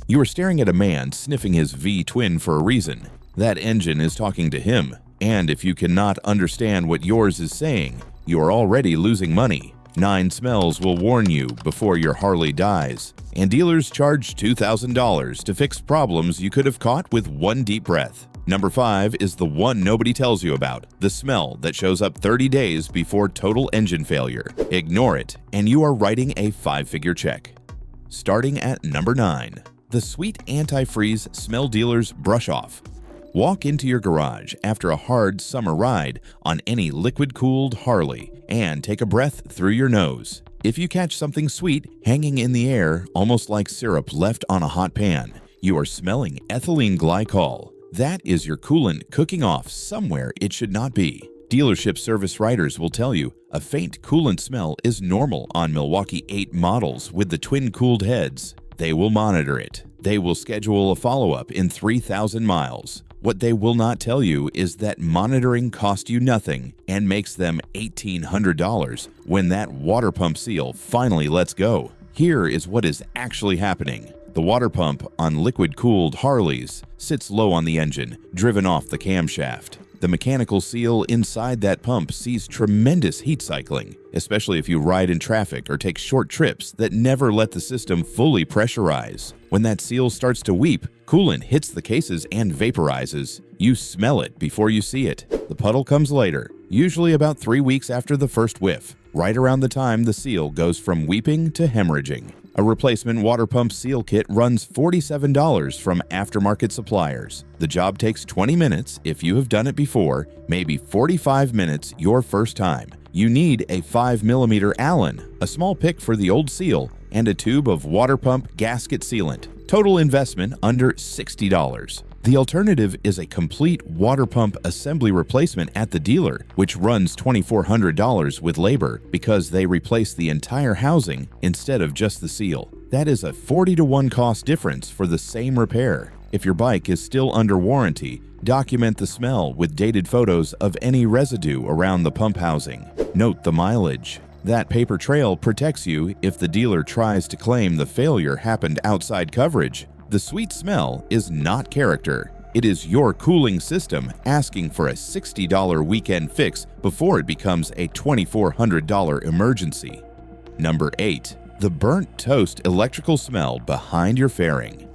You are staring at a man sniffing his V-twin for a reason. That engine is talking to him, and if you cannot understand what yours is saying, you are already losing money. 9 smells will warn you before your Harley dies, and dealers charge $2,000 to fix problems you could have caught with one deep breath. Number 5 is the one nobody tells you about, the smell that shows up 30 days before total engine failure. Ignore it, and you are writing a 5-figure check. Starting at number 9, the sweet antifreeze smell dealer's brush off. Walk into your garage after a hard summer ride on any liquid-cooled Harley and take a breath through your nose. If you catch something sweet hanging in the air, almost like syrup left on a hot pan, you are smelling ethylene glycol. That is your coolant cooking off somewhere it should not be. Dealership service writers will tell you a faint coolant smell is normal on Milwaukee 8 models with the twin-cooled heads. They will monitor it. They will schedule a follow-up in 3,000 miles. What they will not tell you is that monitoring costs you nothing and makes them $1,800 when that water pump seal finally lets go. Here is what is actually happening. The water pump on liquid-cooled Harleys sits low on the engine, driven off the camshaft. The mechanical seal inside that pump sees tremendous heat cycling, especially if you ride in traffic or take short trips that never let the system fully pressurize. When that seal starts to weep, coolant hits the cases and vaporizes. You smell it before you see it. The puddle comes later, usually about 3 weeks after the first whiff, right around the time the seal goes from weeping to hemorrhaging. A replacement water pump seal kit runs $47 from aftermarket suppliers. The job takes 20 minutes if you have done it before, maybe 45 minutes your first time. You need a 5mm Allen, a small pick for the old seal, and a tube of water pump gasket sealant. Total investment under $60. The alternative is a complete water pump assembly replacement at the dealer, which runs $2,400 with labor because they replace the entire housing instead of just the seal. That is a 40-to-1 cost difference for the same repair. If your bike is still under warranty, document the smell with dated photos of any residue around the pump housing. Note the mileage. That paper trail protects you if the dealer tries to claim the failure happened outside coverage. The sweet smell is not character. It is your cooling system asking for a $60 weekend fix before it becomes a $2,400 emergency. Number 8. The burnt toast electrical smell behind your fairing.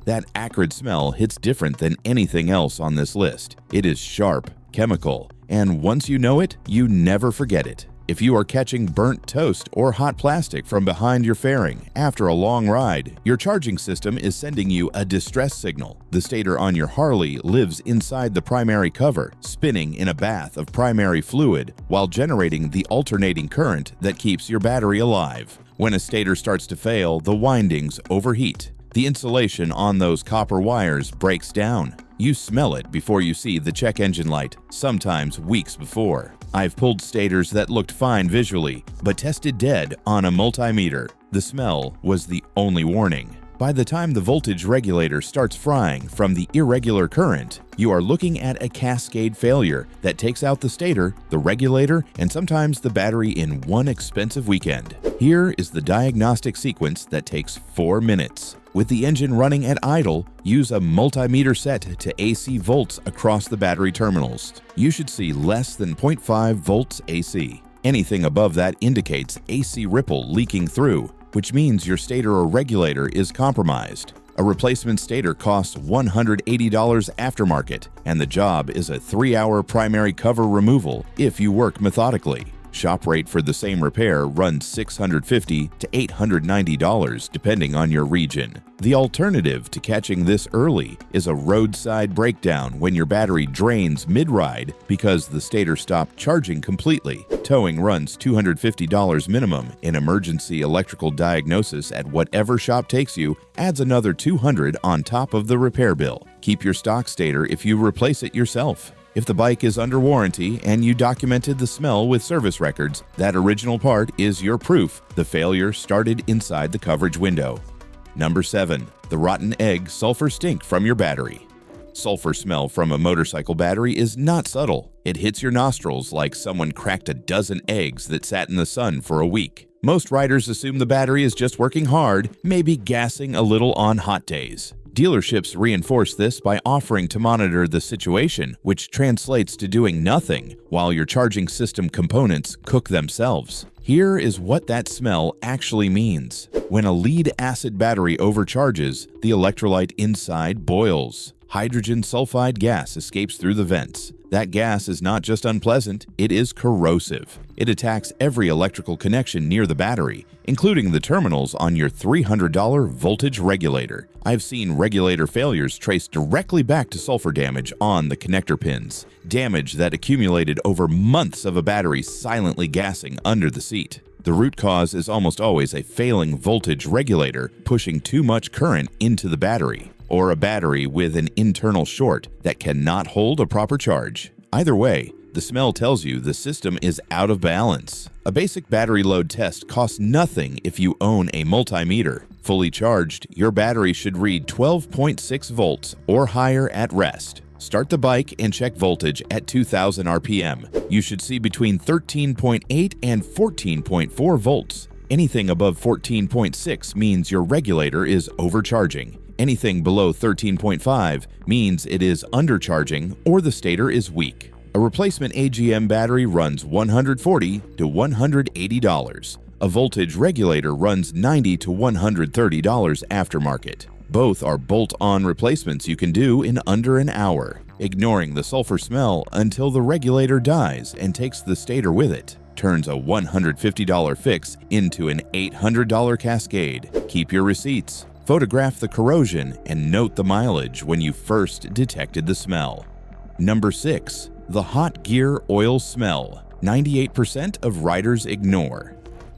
That acrid smell hits different than anything else on this list. It is sharp, chemical, and once you know it, you never forget it. If you are catching burnt toast or hot plastic from behind your fairing after a long ride, your charging system is sending you a distress signal. The stator on your Harley lives inside the primary cover, spinning in a bath of primary fluid while generating the alternating current that keeps your battery alive. When a stator starts to fail, the windings overheat. The insulation on those copper wires breaks down. You smell it before you see the check engine light, sometimes weeks before. I've pulled stators that looked fine visually, but tested dead on a multimeter. The smell was the only warning. By the time the voltage regulator starts frying from the irregular current, you are looking at a cascade failure that takes out the stator, the regulator, and sometimes the battery in one expensive weekend. Here is the diagnostic sequence that takes 4 minutes. With the engine running at idle, use a multimeter set to AC volts across the battery terminals. You should see less than 0.5 volts AC. Anything above that indicates AC ripple leaking through, which means your stator or regulator is compromised. A replacement stator costs $180 aftermarket, and the job is a 3-hour primary cover removal if you work methodically. Shop rate for the same repair runs $650 to $890 depending on your region. The alternative to catching this early is a roadside breakdown when your battery drains mid-ride because the stator stopped charging completely. Towing runs $250 minimum. An emergency electrical diagnosis at whatever shop takes you adds another $200 on top of the repair bill. Keep your stock stator if you replace it yourself. If the bike is under warranty and you documented the smell with service records, that original part is your proof the failure started inside the coverage window. Number 7. The rotten egg sulfur stink from your battery. Sulfur smell from a motorcycle battery is not subtle. It hits your nostrils like someone cracked a dozen eggs that sat in the sun for a week. Most riders assume the battery is just working hard, maybe gassing a little on hot days. Dealerships reinforce this by offering to monitor the situation, which translates to doing nothing while your charging system components cook themselves. Here is what that smell actually means. When a lead-acid battery overcharges, the electrolyte inside boils. Hydrogen sulfide gas escapes through the vents. That gas is not just unpleasant, it is corrosive. It attacks every electrical connection near the battery, including the terminals on your $300 voltage regulator. I've seen regulator failures traced directly back to sulfur damage on the connector pins, damage that accumulated over months of a battery silently gassing under the seat. The root cause is almost always a failing voltage regulator pushing too much current into the battery, or a battery with an internal short that cannot hold a proper charge. Either way, the smell tells you the system is out of balance. A basic battery load test costs nothing if you own a multimeter. Fully charged, your battery should read 12.6 volts or higher at rest. Start the bike and check voltage at 2000 RPM. You should see between 13.8 and 14.4 volts. Anything above 14.6 means your regulator is overcharging. Anything below 13.5 means it is undercharging or the stator is weak. A replacement AGM battery runs $140 to $180. A voltage regulator runs $90 to $130 aftermarket. Both are bolt-on replacements you can do in under an hour, ignoring the sulfur smell until the regulator dies and takes the stator with it. Turns a $150 fix into an $800 cascade. Keep your receipts. Photograph the corrosion and note the mileage when you first detected the smell. Number 6. The hot gear oil smell. 98% of riders ignore.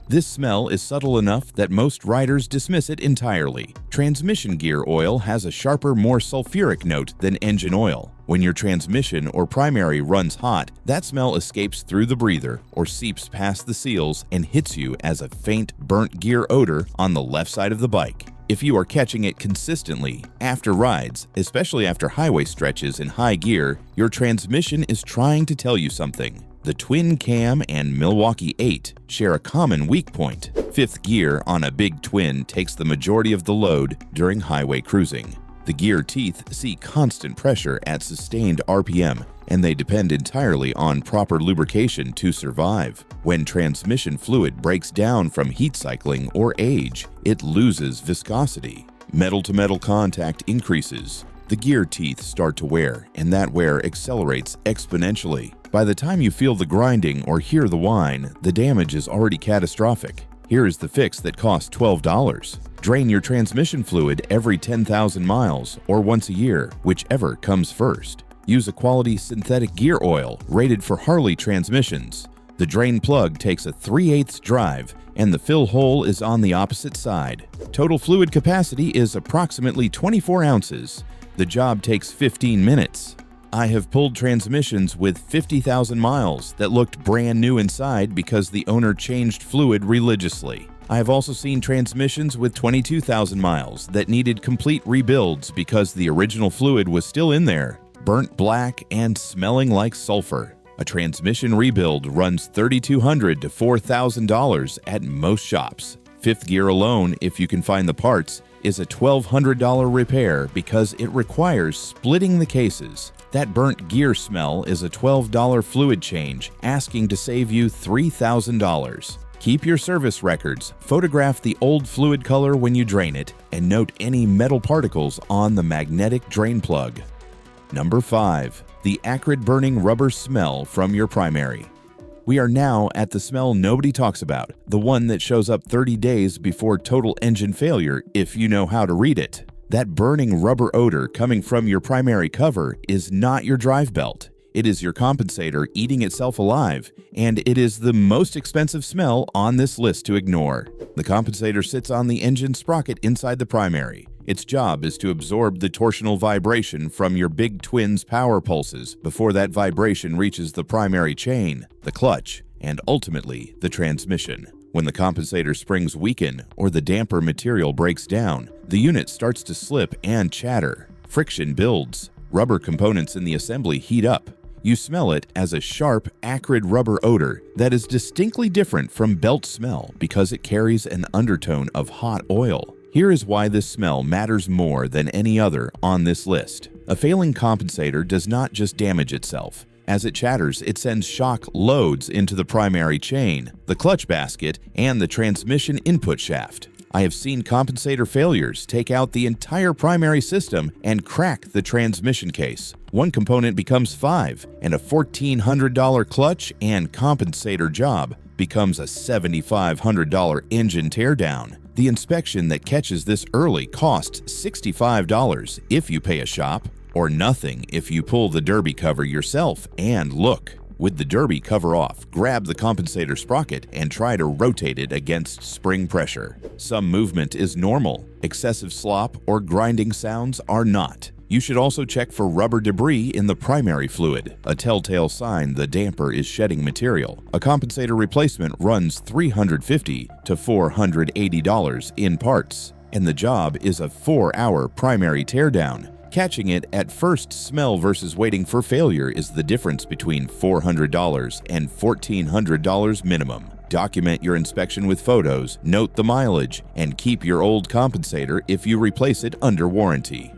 This smell is subtle enough that most riders dismiss it entirely. Transmission gear oil has a sharper, more sulfuric note than engine oil. When your transmission or primary runs hot, that smell escapes through the breather or seeps past the seals and hits you as a faint, burnt gear odor on the left side of the bike. If you are catching it consistently after rides, especially after highway stretches in high gear, your transmission is trying to tell you something. The twin cam and Milwaukee 8 share a common weak point. Fifth gear on a big twin takes the majority of the load during highway cruising. The gear teeth see constant pressure at sustained RPM, and they depend entirely on proper lubrication to survive. When transmission fluid breaks down from heat cycling or age, it loses viscosity. Metal-to-metal contact increases. The gear teeth start to wear, and that wear accelerates exponentially. By the time you feel the grinding or hear the whine, the damage is already catastrophic. Here is the fix that costs $12. Drain your transmission fluid every 10,000 miles or once a year, whichever comes first. Use a quality synthetic gear oil rated for Harley transmissions. The drain plug takes a 3/8 drive and the fill hole is on the opposite side. Total fluid capacity is approximately 24 ounces. The job takes 15 minutes. I have pulled transmissions with 50,000 miles that looked brand new inside because the owner changed fluid religiously. I have also seen transmissions with 22,000 miles that needed complete rebuilds because the original fluid was still in there, burnt black and smelling like sulfur. A transmission rebuild runs $3,200 to $4,000 at most shops. Fifth gear alone, if you can find the parts, is a $1,200 repair because it requires splitting the cases. That burnt gear smell is a $12 fluid change, asking to save you $3,000. Keep your service records, photograph the old fluid color when you drain it, and note any metal particles on the magnetic drain plug. Number 5. The acrid burning rubber smell from your primary. We are now at the smell nobody talks about, the one that shows up 30 days before total engine failure if you know how to read it. That burning rubber odor coming from your primary cover is not your drive belt. It is your compensator eating itself alive, and it is the most expensive smell on this list to ignore. The compensator sits on the engine sprocket inside the primary. Its job is to absorb the torsional vibration from your big twin's power pulses before that vibration reaches the primary chain, the clutch, and ultimately the transmission. When the compensator springs weaken or the damper material breaks down, the unit starts to slip and chatter. Friction builds. Rubber components in the assembly heat up. You smell it as a sharp, acrid rubber odor that is distinctly different from belt smell because it carries an undertone of hot oil. Here is why this smell matters more than any other on this list. A failing compensator does not just damage itself. As it chatters, it sends shock loads into the primary chain, the clutch basket, and the transmission input shaft. I have seen compensator failures take out the entire primary system and crack the transmission case. One component becomes $5, and a $1,400 clutch and compensator job becomes a $7,500 engine teardown. The inspection that catches this early costs $65 if you pay a shop, or nothing if you pull the derby cover yourself and look. With the derby cover off, grab the compensator sprocket and try to rotate it against spring pressure. Some movement is normal. Excessive slop or grinding sounds are not. You should also check for rubber debris in the primary fluid, a telltale sign the damper is shedding material. A compensator replacement runs $350 to $480 in parts, and the job is a 4-hour primary teardown. Catching it at first smell versus waiting for failure is the difference between $400 and $1,400 minimum. Document your inspection with photos, note the mileage, and keep your old compensator if you replace it under warranty.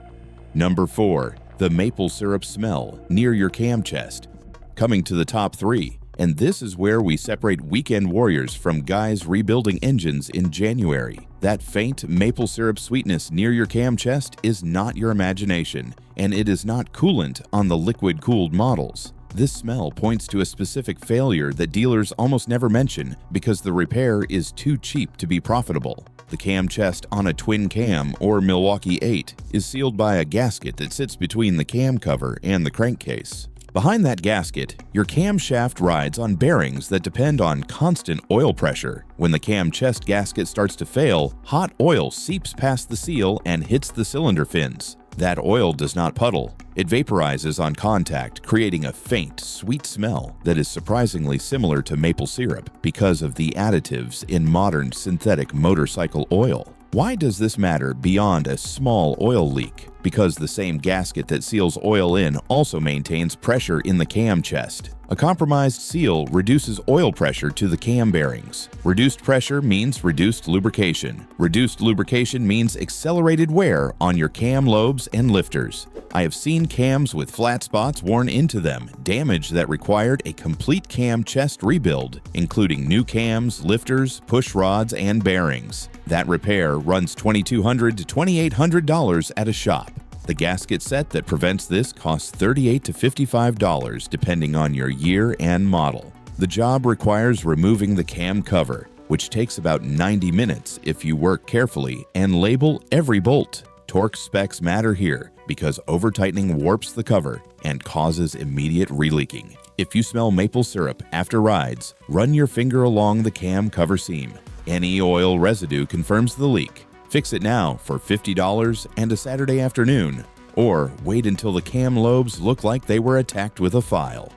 Number 4. The maple syrup smell near your cam chest. Coming to the top 3, and this is where we separate weekend warriors from guys rebuilding engines in January. That faint maple syrup sweetness near your cam chest is not your imagination, and it is not coolant on the liquid-cooled models. This smell points to a specific failure that dealers almost never mention because the repair is too cheap to be profitable. The cam chest on a twin cam or Milwaukee 8 is sealed by a gasket that sits between the cam cover and the crankcase. Behind that gasket, your camshaft rides on bearings that depend on constant oil pressure. When the cam chest gasket starts to fail, hot oil seeps past the seal and hits the cylinder fins. That oil does not puddle. It vaporizes on contact, creating a faint, sweet smell that is surprisingly similar to maple syrup because of the additives in modern synthetic motorcycle oil. Why does this matter beyond a small oil leak? Because the same gasket that seals oil in also maintains pressure in the cam chest. A compromised seal reduces oil pressure to the cam bearings. Reduced pressure means reduced lubrication. Reduced lubrication means accelerated wear on your cam lobes and lifters. I have seen cams with flat spots worn into them, damage that required a complete cam chest rebuild, including new cams, lifters, push rods, and bearings. That repair runs $2,200 to $2,800 at a shop. The gasket set that prevents this costs $38 to $55 depending on your year and model. The job requires removing the cam cover, which takes about 90 minutes if you work carefully and label every bolt. Torque specs matter here because over-tightening warps the cover and causes immediate releaking. If you smell maple syrup after rides, run your finger along the cam cover seam. Any oil residue confirms the leak. Fix it now for $50 and a Saturday afternoon, or wait until the cam lobes look like they were attacked with a file.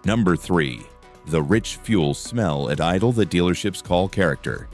Number 3. The rich fuel smell at idle that dealerships call character.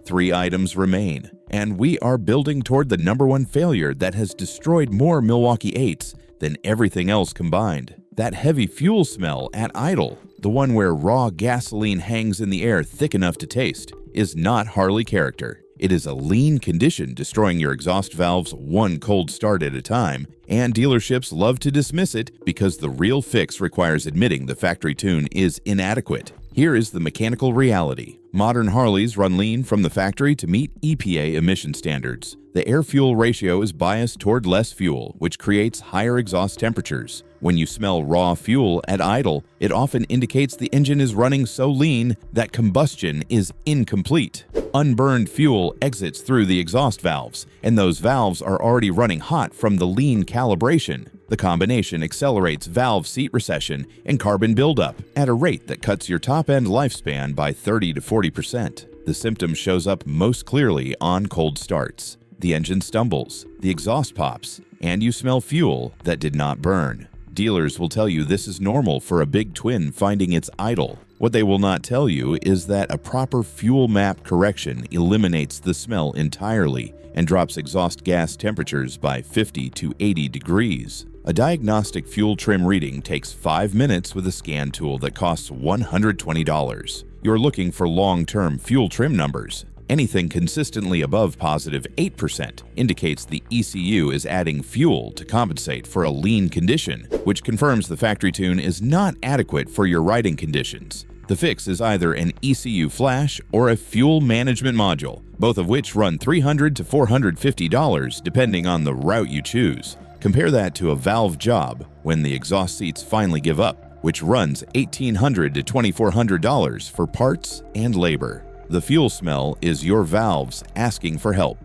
3 items remain, and we are building toward the number 1 failure that has destroyed more Milwaukee 8s than everything else combined. That heavy fuel smell at idle, the one where raw gasoline hangs in the air thick enough to taste, is not Harley character. It is a lean condition destroying your exhaust valves one cold start at a time, and dealerships love to dismiss it because the real fix requires admitting the factory tune is inadequate. Here is the mechanical reality. Modern Harleys run lean from the factory to meet EPA emission standards. The air-fuel ratio is biased toward less fuel, which creates higher exhaust temperatures. When you smell raw fuel at idle, it often indicates the engine is running so lean that combustion is incomplete. Unburned fuel exits through the exhaust valves, and those valves are already running hot from the lean calibration. The combination accelerates valve seat recession and carbon buildup at a rate that cuts your top-end lifespan by 30 to 40%. The symptom shows up most clearly on cold starts. The engine stumbles, the exhaust pops, and you smell fuel that did not burn. Dealers will tell you this is normal for a big twin finding its idle. What they will not tell you is that a proper fuel map correction eliminates the smell entirely and drops exhaust gas temperatures by 50 to 80 degrees. A diagnostic fuel trim reading takes 5 minutes with a scan tool that costs $120. You're looking for long-term fuel trim numbers. Anything consistently above positive 8% indicates the ECU is adding fuel to compensate for a lean condition, which confirms the factory tune is not adequate for your riding conditions. The fix is either an ECU flash or a fuel management module, both of which run $300 to $450 depending on the route you choose. Compare that to a valve job when the exhaust seats finally give up, which runs $1,800 to $2,400 for parts and labor. The fuel smell is your valves asking for help.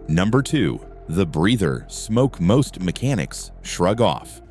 Number 2. The breather smoke most mechanics shrug off.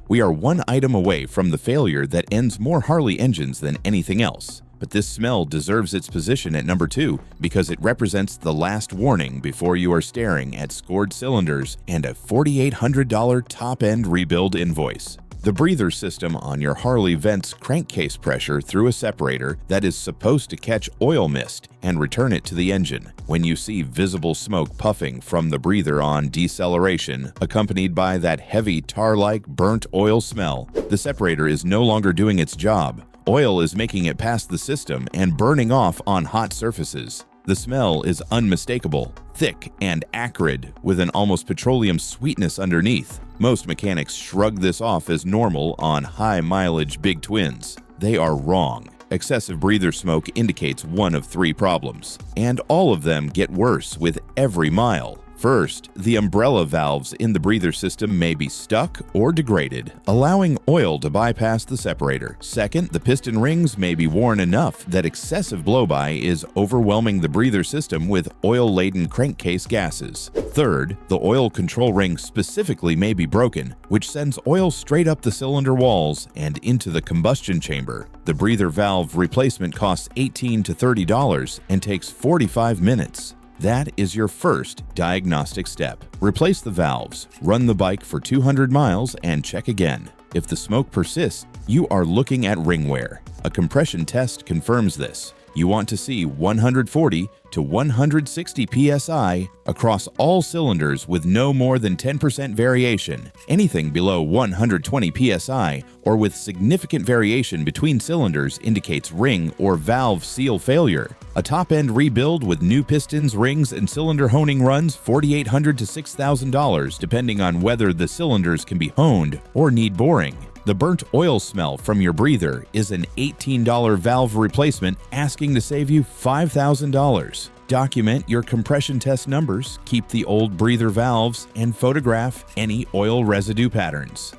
We are one item away from the failure that ends more Harley engines than anything else, but this smell deserves its position at number 2 because it represents the last warning before you are staring at scored cylinders and a $4,800 top-end rebuild invoice. The breather system on your Harley vents crankcase pressure through a separator that is supposed to catch oil mist and return it to the engine. When you see visible smoke puffing from the breather on deceleration, accompanied by that heavy tar-like burnt oil smell, the separator is no longer doing its job. Oil is making it past the system and burning off on hot surfaces. The smell is unmistakable, thick and acrid, with an almost petroleum sweetness underneath. Most mechanics shrug this off as normal on high-mileage big twins. They are wrong. Excessive breather smoke indicates one of 3 problems, and all of them get worse with every mile. First, the umbrella valves in the breather system may be stuck or degraded, allowing oil to bypass the separator. Second, the piston rings may be worn enough that excessive blow-by is overwhelming the breather system with oil-laden crankcase gases. Third, the oil control ring specifically may be broken, which sends oil straight up the cylinder walls and into the combustion chamber. The breather valve replacement costs $18 to $30 and takes 45 minutes. That is your first diagnostic step. Replace the valves, run the bike for 200 miles, and check again. If the smoke persists, you are looking at ring wear. A compression test confirms this. You want to see 140 to 160 psi across all cylinders with no more than 10% variation. Anything below 120 psi or with significant variation between cylinders indicates ring or valve seal failure. A top-end rebuild with new pistons, rings, and cylinder honing runs $4,800 to $6,000 depending on whether the cylinders can be honed or need boring. The burnt oil smell from your breather is an $18 valve replacement asking to save you $5,000. Document your compression test numbers, keep the old breather valves, and photograph any oil residue patterns.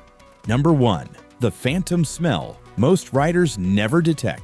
Number 1. The phantom smell most riders never detect.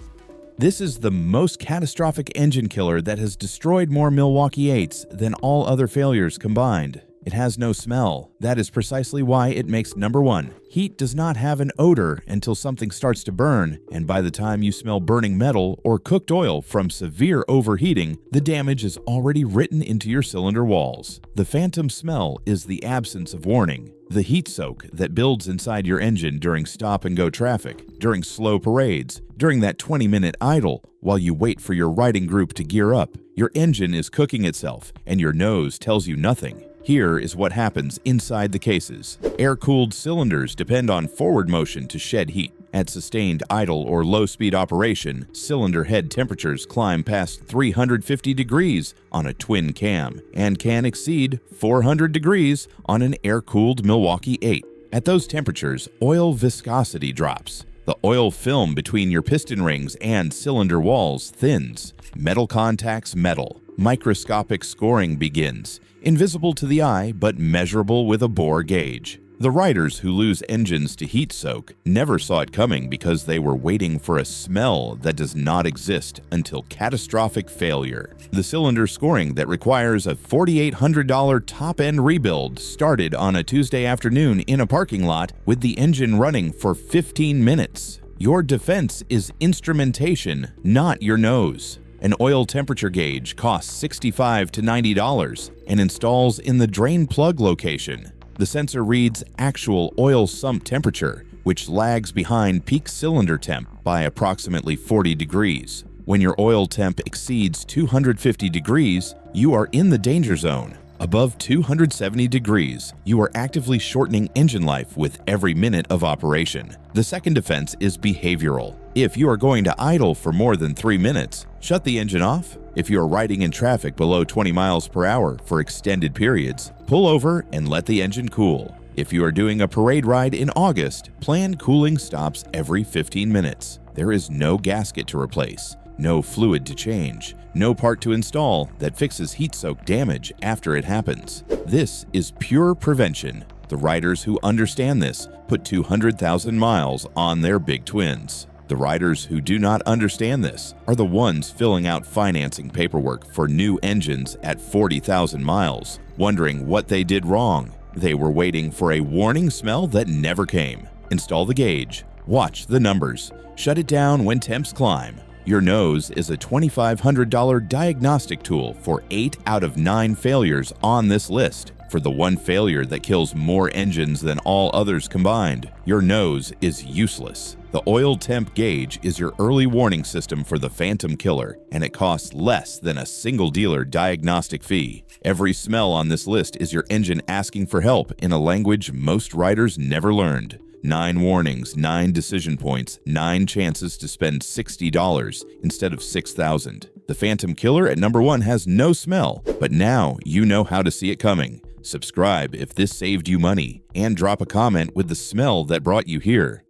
This is the most catastrophic engine killer that has destroyed more Milwaukee 8s than all other failures combined. It has no smell. That is precisely why it makes number 1. Heat does not have an odor until something starts to burn, and by the time you smell burning metal or cooked oil from severe overheating, the damage is already written into your cylinder walls. The phantom smell is the absence of warning. The heat soak that builds inside your engine during stop-and-go traffic, during slow parades, during that 20-minute idle while you wait for your riding group to gear up. Your engine is cooking itself, and your nose tells you nothing. Here is what happens inside the cases. Air-cooled cylinders depend on forward motion to shed heat. At sustained idle or low-speed operation, cylinder head temperatures climb past 350 degrees on a twin cam and can exceed 400 degrees on an air-cooled Milwaukee 8. At those temperatures, oil viscosity drops. The oil film between your piston rings and cylinder walls thins. Metal contacts metal. Microscopic scoring begins. Invisible to the eye, but measurable with a bore gauge. The riders who lose engines to heat soak never saw it coming because they were waiting for a smell that does not exist until catastrophic failure. The cylinder scoring that requires a $4,800 top-end rebuild started on a Tuesday afternoon in a parking lot with the engine running for 15 minutes. Your defense is instrumentation, not your nose. An oil temperature gauge costs $65 to $90 and installs in the drain plug location. The sensor reads actual oil sump temperature, which lags behind peak cylinder temp by approximately 40 degrees. When your oil temp exceeds 250 degrees, you are in the danger zone. Above 270 degrees, you are actively shortening engine life with every minute of operation. The second defense is behavioral. If you are going to idle for more than 3 minutes, shut the engine off. If you are riding in traffic below 20 miles per hour for extended periods, pull over and let the engine cool. If you are doing a parade ride in August, plan cooling stops every 15 minutes. There is no gasket to replace, no fluid to change, no part to install that fixes heat-soak damage after it happens. This is pure prevention. The riders who understand this put 200,000 miles on their big twins. The riders who do not understand this are the ones filling out financing paperwork for new engines at 40,000 miles, wondering what they did wrong. They were waiting for a warning smell that never came. Install the gauge, watch the numbers, shut it down when temps climb. Your nose is a $2,500 diagnostic tool for 8 out of 9 failures on this list. For the one failure that kills more engines than all others combined, your nose is useless. The oil temp gauge is your early warning system for the Phantom Killer, and it costs less than a single dealer diagnostic fee. Every smell on this list is your engine asking for help in a language most riders never learned. 9 warnings, 9 decision points, 9 chances to spend $60 instead of $6,000. The Phantom Killer at number 1 has no smell, but now you know how to see it coming. Subscribe if this saved you money, and drop a comment with the smell that brought you here.